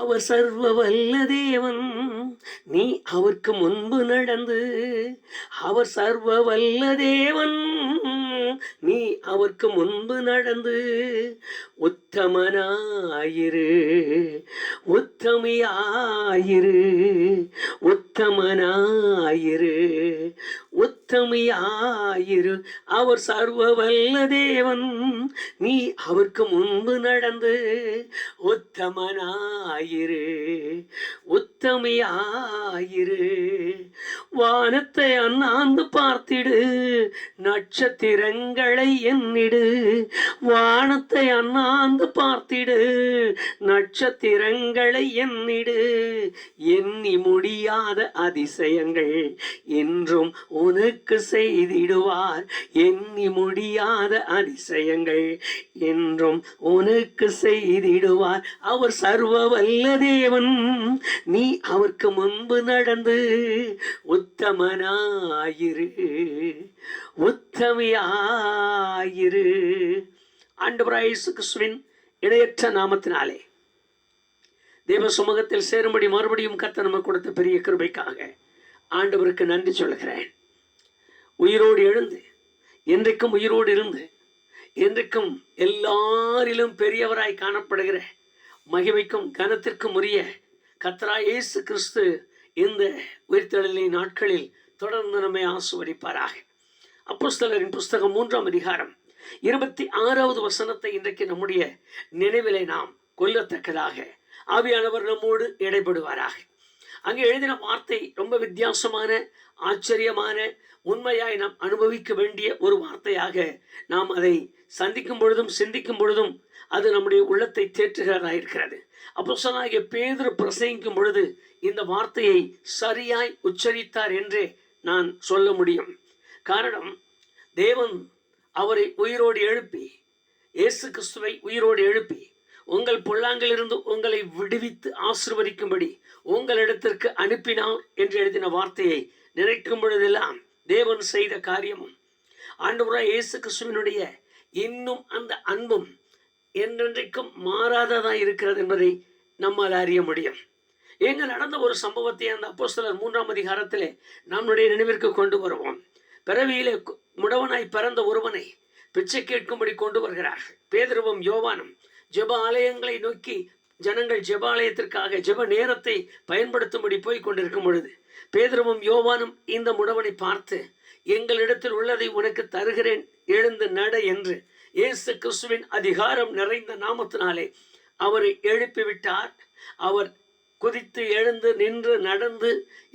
அவர் சர்வ வல்ல தேவன், நீ அவருக்கு முன்பு நடந்து. அவர் சர்வ வல்ல தேவன், நீ அவருக்கு முன்பு நடந்து. உத்தமனாயிரு, உத்தமியாயிரு, உத்தமனாயிரு, உத்தமியாயிரு. அவர் சர்வ வல்ல தேவன், நீ அவருக்கு முன்பு நடந்து. உத்தமனாயிரு, உத்தமியாயிரு. வானத்தை அண்ணாந்து பார்த்திடு, நட்சத்திரங்களை எண்ணிடு. வானத்தை அண்ணாந்து பார்த்திடு, நட்சத்திரங்களை எண்ணிடு. எண்ணி முடியாத அதிசயங்கள் என்றும் உனக்கு செய்திடுவார். எண்ணி முடியாத அதிசயங்கள் என்றும் உனக்கு செய்திடுவார். அவர் சர்வ வல்ல தேவன், நீ அவருக்கு முன்பு நடந்து. உத்தமனாயிரு, உத்தமியாயிரு. ஆண்டவராகிய இயேசு கிறிஸ்துவின் இணையற்ற நாமத்தினாலே தேவ சமூகத்தில் சேரும்படி மறுபடியும் கர்த்தர் நமக்கு கொடுத்த பெரிய கிருபைக்காக ஆண்டவருக்கு நன்றி சொல்கிறேன். உயிரோடு எழுந்து, என்றைக்கும் உயிரோடு இருந்து, என்றைக்கும் எல்லாரிலும் பெரியவராய் காணப்படுகிற மகிமைக்கும் கனத்திற்கும் உரிய கர்த்தராகிய இயேசு கிறிஸ்து இந்த உயிர்த்தெழுதலின் நாட்களில் தொடர்ந்து நம்மை ஆசீர்வதிப்பாராக. அப்போஸ்தலரின் புஸ்தகம் 3ஆம் அதிகாரம் 26வது வசனத்தை இன்றைக்கு நம்முடைய நினைவிலே நாம் கொல்லத்தக்கதாக ஆவியானவர் நம்மோடு இடைபடுவாராக. அங்கே எழுதின வார்த்தை ரொம்ப வித்தியாசமான, ஆச்சரியமான, உண்மையாய் நாம் அனுபவிக்க வேண்டிய ஒரு வார்த்தையாக நாம் அதை சந்திக்கும் பொழுதும் சிந்திக்கும் பொழுதும் அது நம்முடைய உள்ளத்தை தேற்றுகிறதாயிருக்கிறது. அப்போஸ்தலனாகிய பேதுரு பிரசங்கிக்கும் பொழுது இந்த வார்த்தையை சரியாய் உச்சரித்தார் என்றே நான் சொல்ல முடியும். காரணம், தேவன் அவரை உயிரோடு எழுப்பி, இயேசு கிறிஸ்துவை உயிரோடு எழுப்பி உங்கள் பொல்லாங்கிலிருந்து உங்களை விடுவித்து ஆசீர்வதிக்கும்படி உங்களிடத்திற்கு அனுப்பினார் என்று எழுதின வார்த்தையை நினைக்கும் பொழுதெல்லாம் தேவன் செய்த காரியமும் ஆண்டவராகிய இயேசு கிறிஸ்துவினுடைய இன்னும் அந்த அன்பும் என்றென்றைக்கும் மாறாததாக இருக்கிறது என்பதை நம்மால் அறிய முடியும். எங்க நடந்த ஒரு சம்பவத்தை அந்த அப்போஸ்தலர் 3ஆம் அதிகாரத்திலே நம்முடைய நினைவிற்கு கொண்டு வருவோம். பிறவியிலே முடவனாய் பிறந்த ஒருவனை பிச்சை கேட்கும்படி கொண்டு வருகிறார்கள். பேதுருவும் யோவானும் ஜெப ஆலயங்களை நோக்கி ஜனங்கள் ஜெப ஆலயத்திற்காக ஜெப நேரத்தை பயன்படுத்தும்படி போய் கொண்டிருக்கும் பொழுது பேதுருவும் யோவானும் இந்த முடவனை பார்த்து, எங்களிடத்தில் உள்ளதை உனக்கு தருகிறேன், எழுந்து நட என்று இயேசு கிறிஸ்துவின் அதிகாரம் நிறைந்த நாமத்தினாலே அவரை எழுப்பிவிட்டார். அவர் குதித்து எழுந்து நின்று நடந்து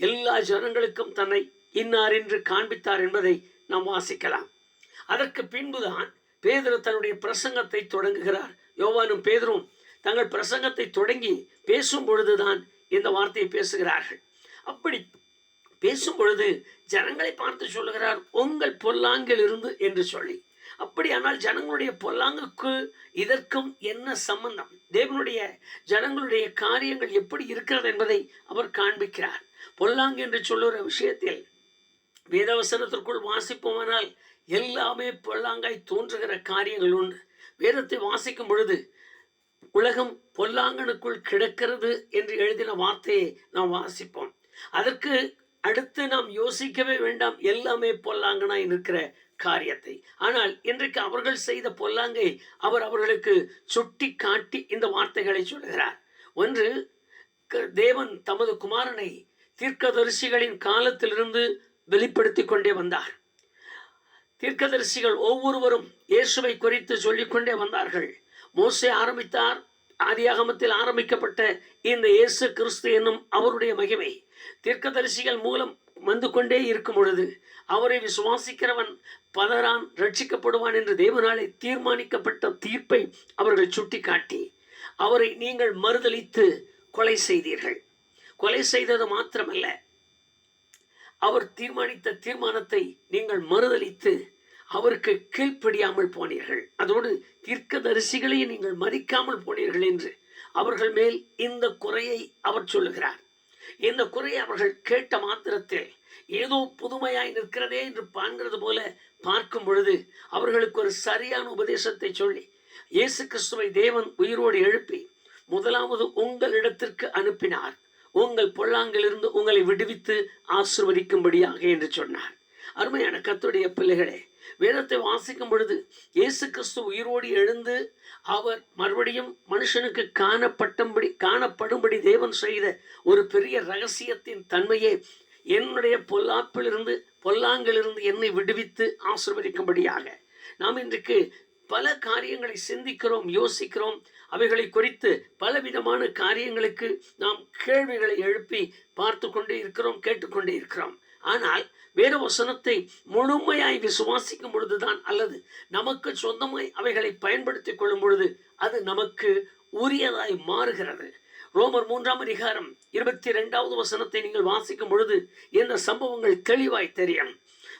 எல்லா ஜனங்களுக்கும் தன்னை இன்னார் என்று காண்பித்தார் என்பதை நாம் வாசிக்கலாம். அதற்கு பின்புதான் பேதுரு தன்னுடைய பிரசங்கத்தை தொடங்குகிறார். யோவானும் பேதுரும் தங்கள் பிரசங்கத்தை தொடங்கி பேசும் பொழுதுதான் இந்த வார்த்தையை பேசுகிறார்கள். அப்படி பேசும் பொழுது ஜனங்களை பார்த்து சொல்லுகிறார், உங்கள் பொல்லாங்கில் இருந்து என்று சொல்லி. அப்படியானால் ஜனங்களுடைய பொல்லாங்குக்கு இதற்கும் என்ன சம்பந்தம்? தேவனுடைய ஜனங்களுடைய காரியங்கள் எப்படி இருக்கிறது என்பதை அவர் காண்பிக்கிறார். பொல்லாங்கு என்று சொல்லுகிற விஷயத்தில் வேதவசனத்திற்குள் வாசிப்போமானால் எல்லாமே பொல்லாங்காய் தோன்றுகிற காரியங்கள் உண்டு. வேதத்தை வாசிக்கும் பொழுது உலகம் பொல்லாங்கனுக்குள் கிடக்கிறது என்று எழுதின வார்த்தையை நாம் வாசிப்போம். அதற்கு அடுத்து நாம் யோசிக்கவே வேண்டாம், எல்லாமே பொல்லாங்கனாய் இருக்கிற காரியத்தை. ஆனால் இன்றைக்கு அவர்கள் செய்த பொல்லாங்கை அவர் அவர்களுக்கு சுட்டி காட்டி இந்த வார்த்தைகளை சொல்கிறார். ஒன்று, தேவன் தமது குமாரனை தீர்க்கதரிசிகளின் காலத்திலிருந்து வெளிப்படுத்தி கொண்டே வந்தார். தீர்க்கதரிசிகள் ஒவ்வொருவரும் இயேசுவை குறித்து சொல்லிக்கொண்டே வந்தார்கள். மோசே ஆரம்பித்தார். ஆதியாகமத்தில் ஆரம்பிக்கப்பட்ட இந்த இயேசு கிறிஸ்து என்னும் அவருடைய மகிமை தீர்க்கதரிசிகள் மூலம் வந்து கொண்டே இருக்கும் பொழுது அவரை விசுவாசிக்கிறவன் பலரான் ரட்சிக்கப்படுவான் என்று தேவனாலே தீர்மானிக்கப்பட்ட தீர்ப்பை அவர்கள் சுட்டி காட்டி, அவரை நீங்கள் மறுதலித்து கொலை செய்தீர்கள். கொலை செய்தது மாத்திரமல்ல, அவர் தீர்மானித்த தீர்மானத்தை நீங்கள் மறுதலித்து அவருக்கு கீழ்ப்படியாமல் போனீர்கள். அதோடு தீர்க்கதரிசிகளையும் நீங்கள் மதிக்காமல் போனீர்கள் என்று அவர்கள் மேல் இந்த குறையை அவர் சொல்லுகிறார். இந்த குறையை அவர்கள் கேட்ட மாத்திரத்தில் ஏதோ புதுமையாய் நிற்கிறதே என்று பார்க்கிறது போல பார்க்கும் பொழுது அவர்களுக்கு ஒரு சரியான உபதேசத்தை சொல்லி, இயேசு கிறிஸ்துவை தேவன் உயிரோடு எழுப்பி முதலாவது உங்களிடத்திற்கு அனுப்பினார், உங்கள் பொல்லாங்கிலிருந்து உங்களை விடுவித்து ஆசீர்வதிக்கும்படியாக என்று சொன்னார். அருமையான கர்த்தருடைய பிள்ளைகளே, வேதத்தை வாசிக்கும் பொழுது இயேசு கிறிஸ்து உயிரோடு எழுந்து அவர் மறுபடியும் மனுஷனுக்கு காணப்படும்படி தேவன் செய்த ஒரு பெரிய ரகசியத்தின் தன்மையே, என்னுடைய பொல்லாங்கிலிருந்து என்னை விடுவித்து ஆசீர்வதிக்கும்படியாக. நாம் இன்றைக்கு பல காரியங்களை சிந்திக்கிறோம், யோசிக்கிறோம். அவைகளை குறித்து பலவிதமான காரியங்களுக்கு நாம் கேள்விகளை எழுப்பி பார்த்து கொண்டே இருக்கிறோம், கேட்டுக்கொண்டே இருக்கிறோம். ஆனால் வேத வசனத்தை முழுமையாய் விசுவாசிக்கும் பொழுதுதான், அல்லது நமக்கு சொந்தமாய் அவைகளை பயன்படுத்திக் கொள்ளும் பொழுது அது நமக்கு உரியதாய் மாறுகிறது. ரோமர் 3:22 வசனத்தை நீங்கள் வாசிக்கும் பொழுது இந்த சம்பவங்கள் தெளிவாய் தெரியும்.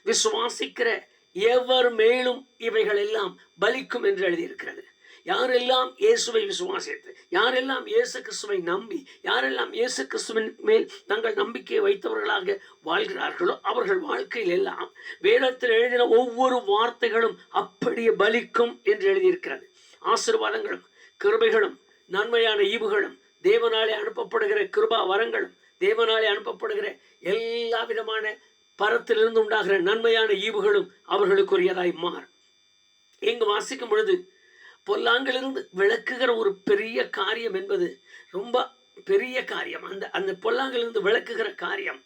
விசுவாசிக்கிற எவர் மேலும் இவைகள் எல்லாம் பலிக்கும் என்று எழுதியிருக்கிறது. யாரெல்லாம் இயேசுவை விசுவாசித்து, யாரெல்லாம் இயேசு கிறிஸ்துவை நம்பி, யாரெல்லாம் இயேசு கிறிஸ்துவின் மேல் தங்கள் நம்பிக்கையை வைத்தவர்களாக வாழ்கிறார்களோ அவர்கள் வாழ்க்கையில் எல்லாம் வேதத்தில் எழுதின ஒவ்வொரு வார்த்தைகளும் அப்படியே பலிக்கும் என்று எழுதியிருக்கிறது. ஆசீர்வாதங்களும் கிருபைகளும் நன்மையான ஈவுகளும் தேவனாலே அனுப்பப்படுகிற கிருபா வரங்களும் தேவனாலே அனுப்பப்படுகிற எல்லா விதமான பரத்திலிருந்து உண்டாகிற நன்மையான ஈவுகளும் அவர்களுக்குரியதாய் மாறும். இங்கு வாசிக்கும் பொழுது பொல்லாங்கிலிருந்து விளக்குகிற ஒரு பெரிய காரியம் என்பது ரொம்ப பெரிய காரியம். அந்த பொல்லாங்கிலிருந்து விளக்குகிற காரியம்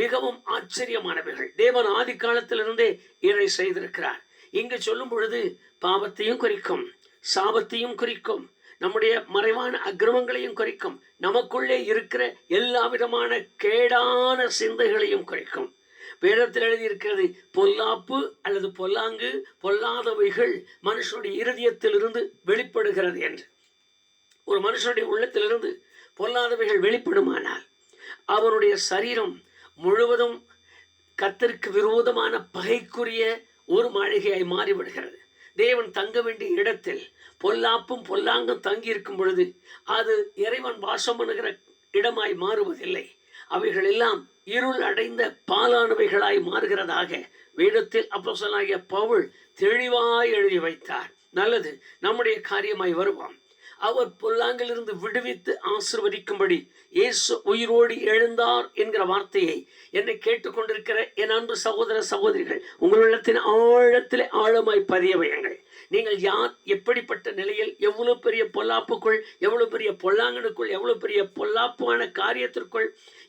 மிகவும் ஆச்சரியமானவைகள். தேவன் ஆதி காலத்திலிருந்தே இதை செய்திருக்கிறார். இங்கு சொல்லும் பொழுது பாவத்தையும் குறிக்கும், சாபத்தையும் குறிக்கும், நம்முடைய மறைவான அக்கிரமங்களையும் குறிக்கும், நமக்குள்ளே இருக்கிற எல்லா விதமான கேடான சிந்தைகளையும் குறிக்கும். வேதத்தில் எழுதியிருக்கிறது, பொல்லாப்பு அல்லது பொல்லாங்கு, பொல்லாதவைகள் மனுஷனுடைய இருதயத்திலிருந்து வெளிப்படுகிறது என்று. ஒரு மனுஷனுடைய உள்ளத்திலிருந்து பொல்லாதவைகள் வெளிப்படுமானால் அவனுடைய சரீரம் முழுவதும் கர்த்தருக்கு விரோதமான பகைக்குரிய ஒரு மாளிகையாய் மாறிவிடுகிறது. தேவன் தங்க வேண்டிய இடத்தில் பொல்லாப்பும் பொல்லாங்கும் தங்கி இருக்கும் பொழுது அது இறைவன் வாசம் பண்ணுகிற இடமாய் மாறுவதில்லை. அவைகள் எல்லாம் இருள் அடைந்த பாலானவைகளாய் மாறுகிறதாக வேதத்தில் அப்போஸ்தலனாகிய பவுல் தெளிவாய் எழுதி வைத்தார். நல்லது, நம்முடைய காரியமாய் வருவோம். அவர் பொல்லாங்கிலிருந்து விடுவித்து ஆசீர்வதிக்கும்படி இயேசு உயிரோடு எழுந்தார் என்கிற வார்த்தையை என்னை கேட்டுக்கொண்டிருக்கிற என் அன்பு சகோதர சகோதரிகள், உங்களிடத்தின் ஆழத்திலே ஆழமாய் பதிய வையுங்கள். நீங்கள் யார், எப்படிப்பட்ட நிலையில், எவ்வளவு பெரிய பொல்லாப்புக்குள், எவ்வளவு பெரிய பொல்லாங்கனுக்குள், எவ்வளவு பெரிய பொல்லாப்பான காரியத்திற்குள்,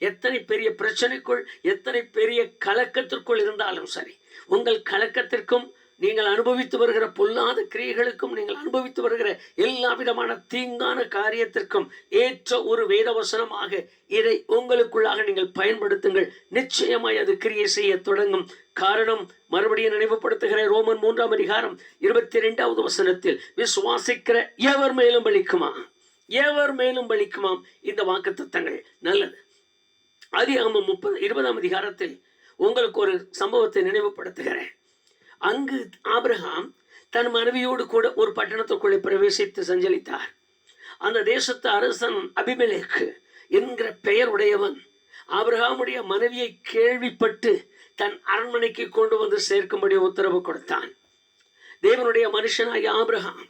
எத்தனை பெரிய பிரச்சனைக்குள், எத்தனை பெரிய கலக்கத்திற்குள் இருந்தாலும் சரி, உங்கள் கலக்கத்திற்கும் நீங்கள் அனுபவித்து வருகிற பொல்லாத கிரியைகளுக்கும், நீங்கள் அனுபவித்து வருகிற எல்லா விதமான தீங்கான காரியத்திற்கும் ஏற்ற ஒரு வேதவசனமாக இதை உங்களுக்குள்ளாக நீங்கள் பயன்படுத்துங்கள். நிச்சயமாய் அது கிரியை செய்ய தொடங்கும். காரணம், மறுபடியும் நினைவுபடுத்துகிற ரோமன் 3:22 வசனத்தில், விசுவாசிக்கிற எவர் மேலும் பலிக்குமா, எவர் மேலும் பலிக்குமாம் இந்த வாக்குத்தத்தங்கள். நல்லது. ஆதியாகமம் 20 உங்களுக்கு ஒரு சம்பவத்தை நினைவுபடுத்துகிறேன். அங்கு ஆபிரகாம் தன் மனைவியோடு கூட ஒரு பட்டணத்துக்குள்ளே பிரவேசித்து சஞ்சலித்தார். அந்த தேசத்து அரசன் அபிமெலேக்கு என்கிற பெயர் உடையவன் ஆபிரகாமுடைய மனைவியை கேள்விப்பட்டு தன் அரண்மனைக்கு கொண்டு வந்து சேர்க்கும்படி உத்தரவு கொடுத்தான். தேவனுடைய மனுஷனாகிய ஆபிரகாம்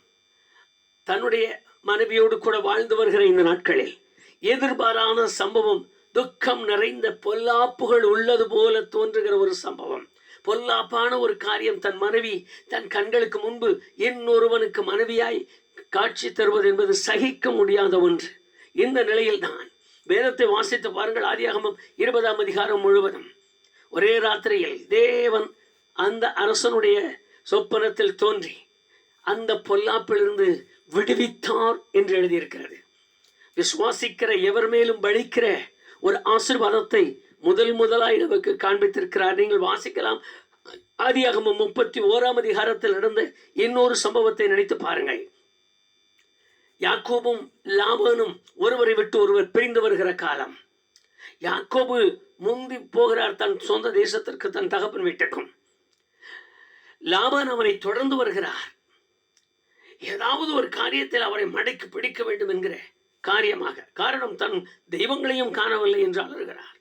தன்னுடைய மனைவியோடு கூட வாழ்ந்து வருகிற இந்த நாட்களில் எதிர்பாரான சம்பவம், துக்கம் நிறைந்த பொல்லாப்புகள் உள்ளது போல தோன்றுகிற ஒரு சம்பவம், பொல்லாப்பான ஒரு காரியம். தன் மனைவி தன் கண்களுக்கு முன்பு இன்னொருவனுக்கு மனைவியாய் காட்சி தருவது என்பது சகிக்க முடியாத ஒன்று. இந்த நிலையில் தான் வேதத்தை வாசித்து பாருங்கள். ஆதியாகமம் 20 முழுவதும் ஒரே ராத்திரியில் தேவன் அந்த அரசனுடைய சொப்பனத்தில் தோன்றி அந்த பொல்லாப்பிலிருந்து விடுவித்தார் என்று எழுதியிருக்கிறது. விசுவாசிக்கிற எவர் மேலும் பலிக்கிற ஒரு ஆசீர்வாதத்தை முதலாய் நமக்கு காண்பித்திருக்கிறார். நீங்கள் வாசிக்கலாம். ஆதியாகமம் 31 நடந்த இன்னொரு சம்பவத்தை நினைத்து பாருங்கள். யாக்கோபும் லாபானும் ஒருவரை விட்டு ஒருவர் பிரிந்து வருகிற காலம். யாக்கோபு முந்தி போகிறார் தன் சொந்த தேசத்திற்கு, தன் தகப்பன் வீட்டுக்கும். லாபான் அவனை தொடர்ந்து வருகிறார். ஏதாவது ஒரு காரியத்தில் அவரை மடக்கி பிடிக்க வேண்டும் என்கிற காரியமாக. காரணம், தன் தெய்வங்களையும் காணவில்லை என்று அலறுகிறார்.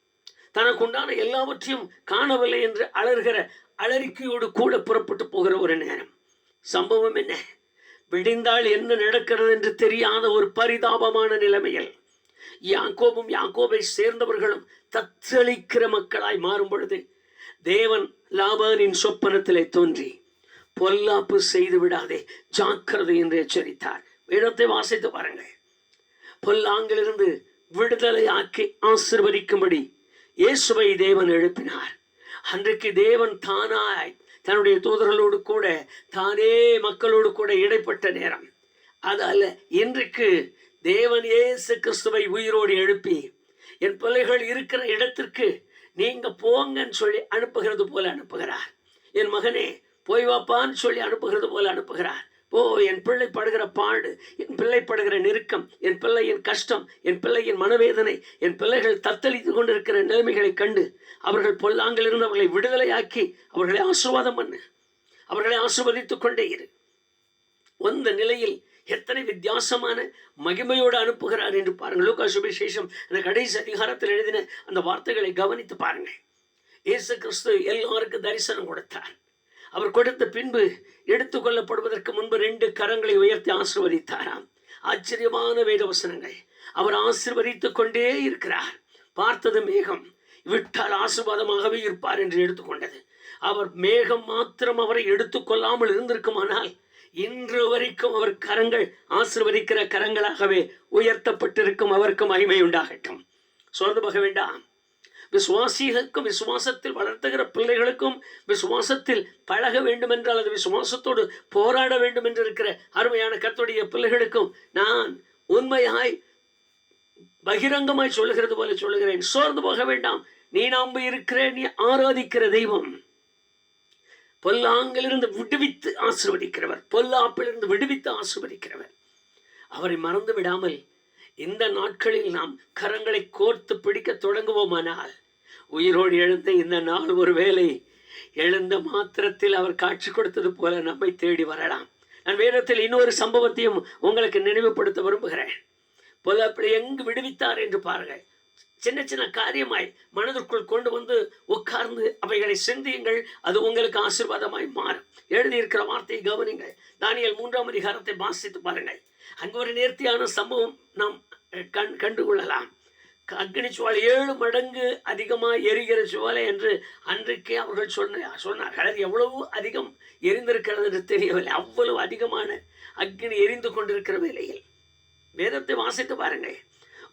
தனக்கு உண்டான எல்லாவற்றையும் காணவில்லை என்று அலறுகிற அலறிக்கையோடு கூட புறப்பட்டு போகிற ஒரு நேரம். சம்பவம் என்ன? விடிந்தால் என்ன நடக்கிறது என்று தெரியாத ஒரு பரிதாபமான நிலைமையில் யாக்கோபும் யாக்கோபை சேர்ந்தவர்களும் தத்தளிக்கிற மக்களாய் மாறும் பொழுது தேவன் லாபானின் சொப்பனத்திலே தோன்றி பொல்லாப்பு செய்து விடாதே, ஜாக்கிரதை என்று எச்சரித்தார். வேதத்தை வாசித்து பாருங்கள். பொல்லாங்கிலிருந்து விடுதலை ஆக்கி ஆசீர்வதிக்கும்படி இயேசுவை தேவன் எழுப்பினார். அன்றைக்கு தேவன் தானாய் தன்னுடைய தூதர்களோடு கூட தானே மக்களோடு கூட இடைப்பட்ட நேரம் அது அல்ல. இன்றைக்கு தேவன் இயேசு கிறிஸ்துவை உயிரோடு எழுப்பி என் பிள்ளைகள் இருக்கிற இடத்திற்கு நீங்க போங்கன்னு சொல்லி அனுப்புகிறது போல அனுப்புகிறார். என் மகனே போய் வாப்பான்னு சொல்லி அனுப்புகிறது போல அனுப்புகிறார். ஓ, என் பிள்ளை படுகிற பாடு, என் பிள்ளை படுகிற நெருக்கம், என் பிள்ளையின் கஷ்டம், என் பிள்ளையின் மனவேதனை, என் பிள்ளைகள் தத்தளித்து கொண்டிருக்கிற நிலைமைகளை கண்டு அவர்கள் பொல்லாங்கிலிருந்து அவர்களை விடுதலையாக்கி அவர்களை ஆசீர்வாதம் பண்ணு, அவர்களை ஆசீர்வதித்துக் கொண்டே இரு. அந்த நிலையில் எத்தனை வித்தியாசமான மகிமையோடு அனுப்புகிறார் என்று பாருங்கள். லூக்கா சுவிசேஷம் அந்த கடைசி அதிகாரத்தில் எழுதின அந்த வார்த்தைகளை கவனித்து பாருங்கள். இயேசு கிறிஸ்து எல்லாருக்கும் தரிசனம் கொடுத்தார். அவர் கொடுத்த பின்பு எடுத்துக்கொள்ளப்படுவதற்கு முன்பு 2 கரங்களை உயர்த்தி ஆசீர்வதித்தாராம். ஆச்சரியமான வேத வசனங்கள். அவர் ஆசீர்வதித்துக் கொண்டே இருக்கிறார். பார்த்தது மேகம், விட்டால் ஆசீர்வாதமாகவே இருப்பார் என்று எடுத்துக்கொண்டது. அவர் மேகம் மாத்திரம் அவரை எடுத்துக்கொள்ளாமல் இருந்திருக்குமானால் இன்று வரைக்கும் அவர் கரங்கள் ஆசீர்வதிக்கிற கரங்களாகவே உயர்த்தப்பட்டிருக்கும். அவருக்கு மகிமை உண்டாகட்டும். சோர்ந்து போக வேண்டாம். விசுவாசிகளுக்கும் விசுவாசத்தில் வளர்த்துகிற பிள்ளைகளுக்கும் விசுவாசத்தில் பழக வேண்டும் என்றால் அது விசுவாசத்தோடு போராட வேண்டும் என்று இருக்கிற அருமையான கர்த்தருடைய பிள்ளைகளுக்கும் நான் உண்மையாய் பகிரங்கமாய் சொல்லுகிறது போல சொல்லுகிறேன். சோர்ந்து போக வேண்டாம். நீ நம்பி இருக்கிற, நீ ஆராதிக்கிற தெய்வம் பொல்லாங்கிலிருந்து விடுவித்து ஆசீர்வதிக்கிறவர், பொல்லாப்பிலிருந்து விடுவித்து ஆசீர்வதிக்கிறவர். அவரை மறந்து விடாமல் இந்த நாட்களில் நாம் கரங்களை கோர்த்து பிடிக்க தொடங்குவோமானால் உயிரோடு எழுந்த இந்த நாள் ஒருவேளை எழுந்த மாத்திரத்தில் அவர் காட்சி கொடுத்தது போல நம்மை தேடி வரலாம். நான் வேதத்தில் இன்னொரு சம்பவத்தையும் உங்களுக்கு நினைவுபடுத்த விரும்புகிறேன். பொல்லாப்பை எங்கு விடுவித்தார் என்று பாருங்கள். சின்ன சின்ன காரியமாய் மனதிற்குள் கொண்டு வந்து உட்கார்ந்து அவைகளை சிந்தியுங்கள். அது உங்களுக்கு ஆசீர்வாதமாய் மாறும். எழுதியிருக்கிற வார்த்தையை கவனிங்கள். தானியேல் 3ஆம் அதிகாரத்தை வாசித்து பாருங்கள். அங்கு ஒரு நேர்த்தியான சம்பவம் நாம் கண்டுகொள்ளலாம். அக்னி சுவாலை 7 மடங்கு அதிகமாக எரிகிற சுவாலை என்று அன்றைக்கே அவர்கள் சொன்னார்கள். அது எவ்வளவு அதிகம் எரிந்திருக்கிறது என்று தெரியவில்லை. அவ்வளவு அதிகமான அக்னி எரிந்து கொண்டிருக்கிற வேளையில் வேதத்தை வாசித்து பாருங்கள்.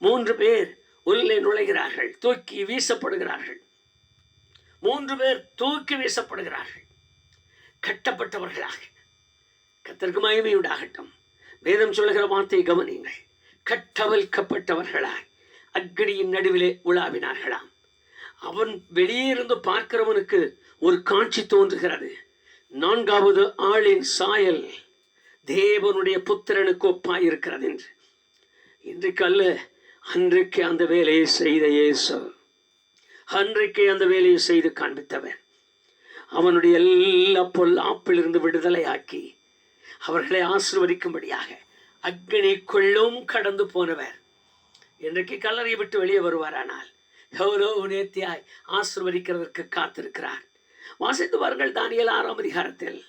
3 பேர் உள்ளே நுழைகிறார்கள், தூக்கி வீசப்படுகிறார்கள். 3 பேர் தூக்கி வீசப்படுகிறார்கள், கட்டப்பட்டவர்களாக. கர்த்தருக்கு மகிமை உண்டாகட்டும். வேதம் சொல்லுகிற வார்த்தையை கவனியுங்கள். கட்டவிழ்க்கப்பட்டவர்களாய் அக்னியின் நடுவிலே உலாவினார்களாம். அவன் வெளியே இருந்து பார்க்கிறவனுக்கு ஒரு காட்சி தோன்றுகிறது. 4வது ஆளின் சாயல் தேவனுடைய புத்திரனுக்கு ஒப்பாய் இருக்கிறது என்று. இன்றைக்கு அல்ல, அன்றைக்கு அந்த வேலையை செய்த இயேசு, அன்றைக்கு அந்த வேலையை செய்து காண்பித்தவன், அவனுடைய எல்லா பொல்லாப்பிலிருந்து விடுதலையாக்கி அவர்களை ஆசீர்வதிக்கும்படியாக அக்னிக்குள்ளும் கடந்து போனவர் இன்றைக்கு கல்லறையை விட்டு வெளியே வருவாரானால் எவ்வளவு நேர்த்தியாய் ஆசீர்வதிக்கிறதற்கு காத்திருக்கிறார். வாசித்து பாருங்கள். தானியேல் 6ஆம் அதிகாரத்தில்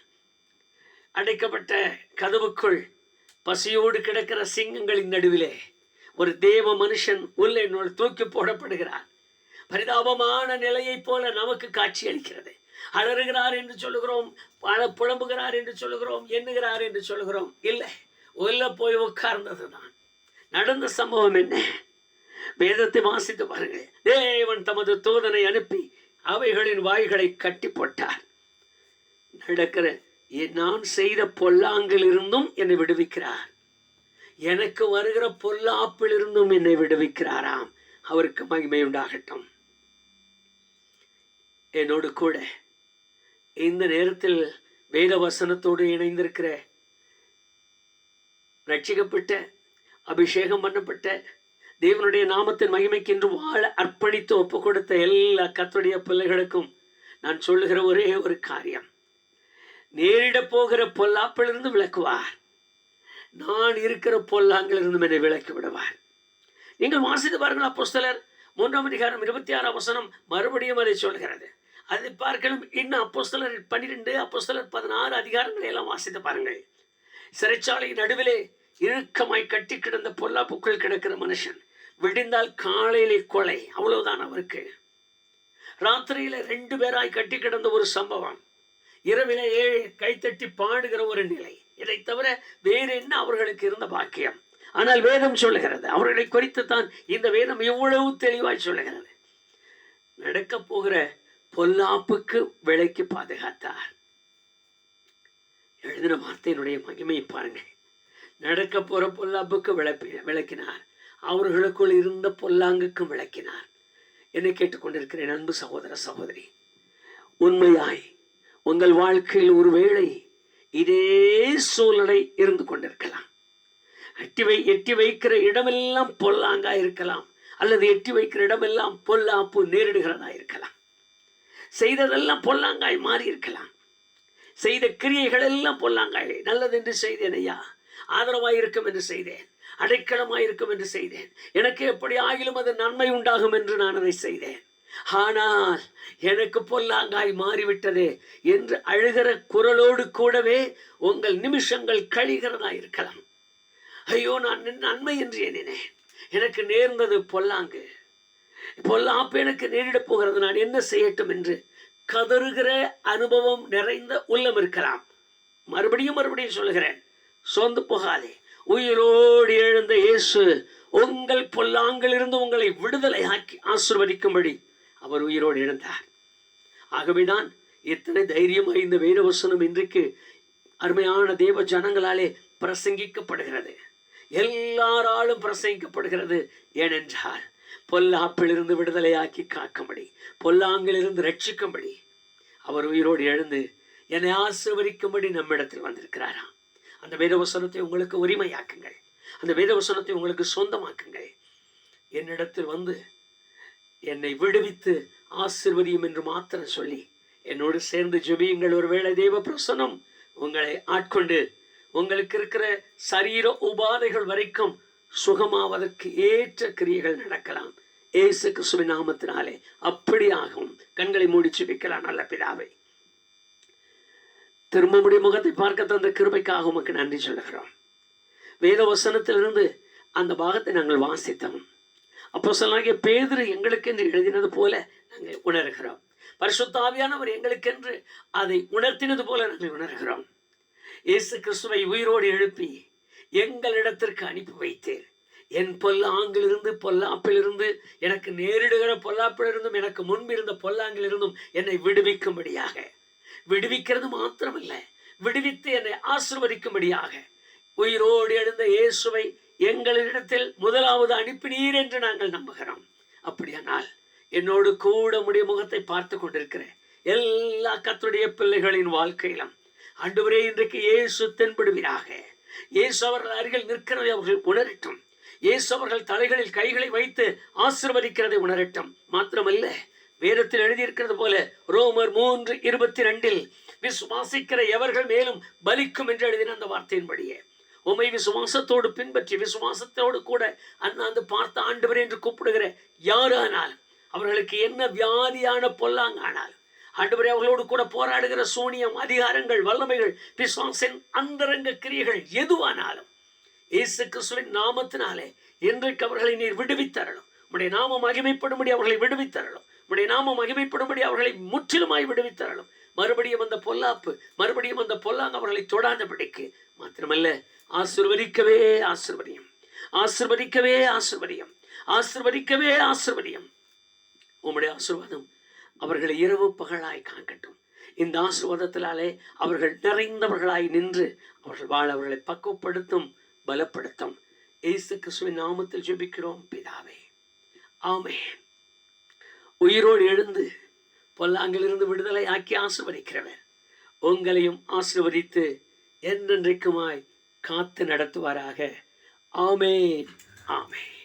அடைக்கப்பட்ட கதவுக்குள் பசியோடு கிடக்கிற சிங்கங்களின் நடுவிலே ஒரு தேவ மனுஷன் உள்ளே தூக்கி போடப்படுகிறார். பரிதாபமான நிலையை போல நமக்கு காட்சி அளிக்கிறது. அலறுகிறார் என்று சொல்லுகிறோம், புலம்புகிறார் என்று சொல்லுகிறோம், எண்ணுகிறார் என்று சொல்லுகிறோம். இல்லை, உள்ள போய் உட்கார்ந்தது தான் நடந்த சம்பவம். என்ன? வேதத்தை வாசித்து பாருங்கள். தேவன் தமது தூதனை அனுப்பி அவைகளின் வாய்களை கட்டி போட்டார். நடக்கிற நான் செய்த பொல்லாங்கில் இருந்தும் என்னை விடுவிக்கிறார், எனக்கு வருகிற பொல்லாப்பில் இருந்தும் என்னை விடுவிக்கிறாராம். அவருக்கு மகிமை உண்டாகட்டும். என்னோடு கூட இந்த நேரத்தில் வேத வசனத்தோடு இணைந்திருக்கிற ரட்சிக்கப்பட்ட அபிஷேகம் பண்ணப்பட்ட தேவனுடைய நாமத்தின் மகிமைக்கென்று வாழ அர்ப்பணித்து ஒப்பு கொடுத்த எல்லா கர்த்தருடைய பிள்ளைகளுக்கும் நான் சொல்லுகிற ஒரே ஒரு காரியம், நேரிட போகிற பொல்லாப்பிலிருந்து விளக்குவார். நான் இருக்கிற பொல்லாங்கிலிருந்து என்னை விளக்கி விடுவார். நீங்கள் வாசித்து பாருங்கள். அப்போஸ்தலர் 3ஆம் அதிகாரம் 26ஆம் வசனம் மறுபடியும் அதை சொல்கிறது. அதை பார்க்கலாம். இன்னும் அப்போஸ்தலர் 12, அப்போஸ்தலர் 16 அதிகாரங்களை எல்லாம் வாசித்து பாருங்கள். சிறைச்சாலை நடுவிலே இறுக்கமாய் கட்டி கிடந்த பொல்லாப்புக்குள் கிடக்கிற மனுஷன் விடிந்தால் காலையிலே கொலை, அவ்வளவுதான் அவருக்கு. ராத்திரியில 2 பேராய் கட்டி கிடந்த ஒரு சம்பவம், இரவிலே 7 கைத்தட்டி பாடுகிற ஒரு நிலை. இதை தவிர வேறு என்ன அவர்களுக்கு இருந்த பாக்கியம்? ஆனால் வேதம் சொல்லுகிறது, அவர்களை குறித்து தான் இந்த வேதம் எவ்வளவு தெளிவாய் சொல்லுகிறது. நடக்க போகிற பொல்லாப்புக்கு விலைக்கு பாதுகாத்தார். எழுதின வார்த்தையினுடைய மகிமையை பாருங்க. நடக்க போற பொல்லாப்புக்கு விளக்கினார், அவர்களுக்குள் இருந்த பொல்லாங்குக்கும் விளக்கினார். என்னை கேட்டுக்கொண்டிருக்கிறேன் அன்பு சகோதர சகோதரி, உண்மையாய் உங்கள் வாழ்க்கையில் ஒருவேளை இதே சூழ்நிலை இருந்து கொண்டிருக்கலாம். எட்டி வைக்கிற இடமெல்லாம் பொல்லாங்கா இருக்கலாம், அல்லது எட்டி வைக்கிற இடமெல்லாம் பொல்லாப்பு நேரிடுகிறதா இருக்கலாம். செய்ததெல்லாம் பொல்லாங்காய் மாறி இருக்கலாம். செய்த கிரியைகள் எல்லாம் பொல்லாங்காய். நல்லது என்று செய்தேன் ஐயா, ஆதரவாயிருக்கும் என்று செய்தேன், அடைக்கலமாயிருக்கும் என்று செய்தேன், எனக்கு எப்படி ஆகிலும் அது நன்மை உண்டாகும் என்று நான் அதை செய்தேன். ஆனால் எனக்கு பொல்லாங்காய் மாறிவிட்டதே என்று அழுகிற குரலோடு கூடவே உங்கள் நிமிஷங்கள் கழிகிறதா இருக்கலாம். ஐயோ, நான் நன்மை என்று எண்ணினேன், எனக்கு நேர்ந்தது பொல்லாங்கு, பொல்லாப்பு எனக்கு நேரிடப் போகிறது, நான் என்ன செய்யட்டும் என்று கதறுகிற அனுபவம் நிறைந்த உள்ளம் இருக்கலாம். மறுபடியும் சொல்லுகிறேன், சோர்ந்து போகாதே. உயிரோடு எழுந்த இயேசு உங்கள் பொல்லாங்கிலிருந்து உங்களை விடுதலை ஆக்கி ஆசீர்வதிக்கும்படி அவர் உயிரோடு எழுந்தார். ஆகவேதான் எத்தனை தைரியமாக இந்த வேதவசனம் இன்றைக்கு அருமையான தேவ ஜனங்களாலே பிரசங்கிக்கப்படுகிறது, எல்லாராலும் பிரசங்கிக்கப்படுகிறது. ஏனென்றால் பொல்லாப்பிலிருந்து விடுதலையாக்கி காக்கும்படி, பொல்லாங்கிலிருந்து ரட்சிக்கும்படி அவர் உயிரோடு எழுந்து என்னை ஆசீர்வதிக்கும்படி நம்மிடத்தில் வந்திருக்கிறாராம். அந்த வேதவசனத்தை உங்களுக்கு உரிமையாக்குங்கள், அந்த வேதவசனத்தை உங்களுக்கு சொந்தமாக்குங்கள். என்னிடத்தில் வந்து என்னை விடுவித்து ஆசீர்வதியும் என்று மாத்திரம் சொல்லி என்னோடு சேர்ந்து ஜெபியுங்கள். ஒருவேளை தேவ பிரசன்னம் உங்களை ஆட்கொண்டு உங்களுக்கு இருக்கிற சரீர உபாதைகள் வரைக்கும் சுகமாவதற்கு ஏற்ற கிரியைகள் நடக்கலாம். இயேசு கிறிஸ்துவின் நாமத்தினாலே அப்படியாகும். கண்களை மூடி ஜெபிக்கலாம். நல்ல பிதாவே, திரும்பமுடைய முகத்தை பார்க்க தந்த கிருபைக்காக உமக்கு நன்றி சொல்லுகிறோம். வேத வசனத்திலிருந்து அந்த பாகத்தை நாங்கள் வாசித்தோம். அப்போஸ்தலனாகிய பேதுரு எங்களுக்கென்று எழுதினது போல நாங்கள் உணர்கிறோம். பரிசுத்த ஆவியானவர் எங்களுக்கென்று அதை உணர்த்தினது போல நாங்கள் உணர்கிறோம். இயேசு கிறிஸ்துவை உயிரோடு எழுப்பி எங்களிடத்திற்கு அனுப்பி வைத்தேன். என் பொல்லாங்கிலிருந்து, பொல்லாப்பிலிருந்து, எனக்கு நேரிடுகிற பொல்லாப்பிலிருந்தும், எனக்கு முன்பிருந்த பொல்லாங்கிலிருந்தும் என்னை விடுவிக்கும்படியாக, விடுவிக்கிறது மாத்திரமல்ல, விடுவித்து என்னை ஆசீர்வதிக்கும்படியாக உயிரோடு எழுந்த இயேசுவை எங்களிடத்தில் முதலாவது அனுப்பினீர் என்று நாங்கள் நம்புகிறோம். அப்படியானால் என்னோடு கூட உம்முடைய முகத்தை பார்த்து கொண்டிருக்கிற எல்லா கர்த்தருடைய பிள்ளைகளின் வாழ்க்கையிலும் ஆண்டவரே, இன்றைக்கு இயேசு தென்படுவீராக. இயேசு அவர்கள் அருகில் நிற்கிறதை அவர்கள் உணரட்டும். இயேசு அவர்கள் தலைகளில் கைகளை வைத்து ஆசீர்வதிக்கிறதை உணரட்டும். மாத்திரமல்ல, வேதத்தில் எழுதியிருக்கிறது போல ரோமர் 3:22 விசுவாசிக்கிற எவர்கள் மேலும் பலிக்கும் என்று எழுதின அந்த வார்த்தையின்படியே உம்மை விசுவாசத்தோடு பின்பற்றி, விசுவாசத்தோடு கூட அண்ணாந்து பார்த்த ஆண்டவர் என்று கூப்பிடுகிற யாரானாலும், அவர்களுக்கு என்ன வியாதியான பொல்லாங்கானாலும், ஆண்டவரே, அவர்களோடு கூட போராடுகிற சூனியம், அதிகாரங்கள், வல்லமைகள், பிசாசின் அந்தரங்க கிரியைகள் எதுவானாலும் இயேசு கிறிஸ்துவின் நாமத்தினாலே இன்றைக்கு அவர்களை நீர் விடுவித்தரணும். உம்முடைய நாமம் மகிமைப்படும்படி அவர்களை விடுவித்தரணும். உம்முடைய நாமம் மகிமைப்படும்படி அவர்களை முற்றிலுமாய் விடுவித்தரணும். மறுபடியும் அந்த பொல்லாப்பு, மறுபடியும் அந்த பொல்லாங்க அவர்களை தொடாதபடிக்கு மாத்திரமல்ல, ஆசீர்வதிக்கவே ஆசீர்வதியும், ஆசீர்வதிக்கவே ஆசீர்வதியும், ஆசீர்வதிக்கவே ஆசீர்வதியும். உம்முடைய ஆசீர்வாதம் அவர்களை இரவு பகலாய் காக்கட்டும். இந்த ஆசீர்வாதத்தினாலே அவர்கள் நிறைந்தவர்களாய் நின்று அவர்கள் வாழ அவர்களை பக்குவப்படுத்தும், பலப்படுத்தும். இயேசு கிறிஸ்துவின் நாமத்தில் ஜெபிக்கிறோம் பிதாவே, ஆமென். உயிரோடு எழுந்து பொல்லாங்கிலிருந்து விடுதலை ஆக்கி ஆசீர்வதிக்கிறவர் உங்களையும் ஆசீர்வதித்து என்றென்றைக்குமாய் காத்து நடத்துவாராக. ஆமென், ஆமென்.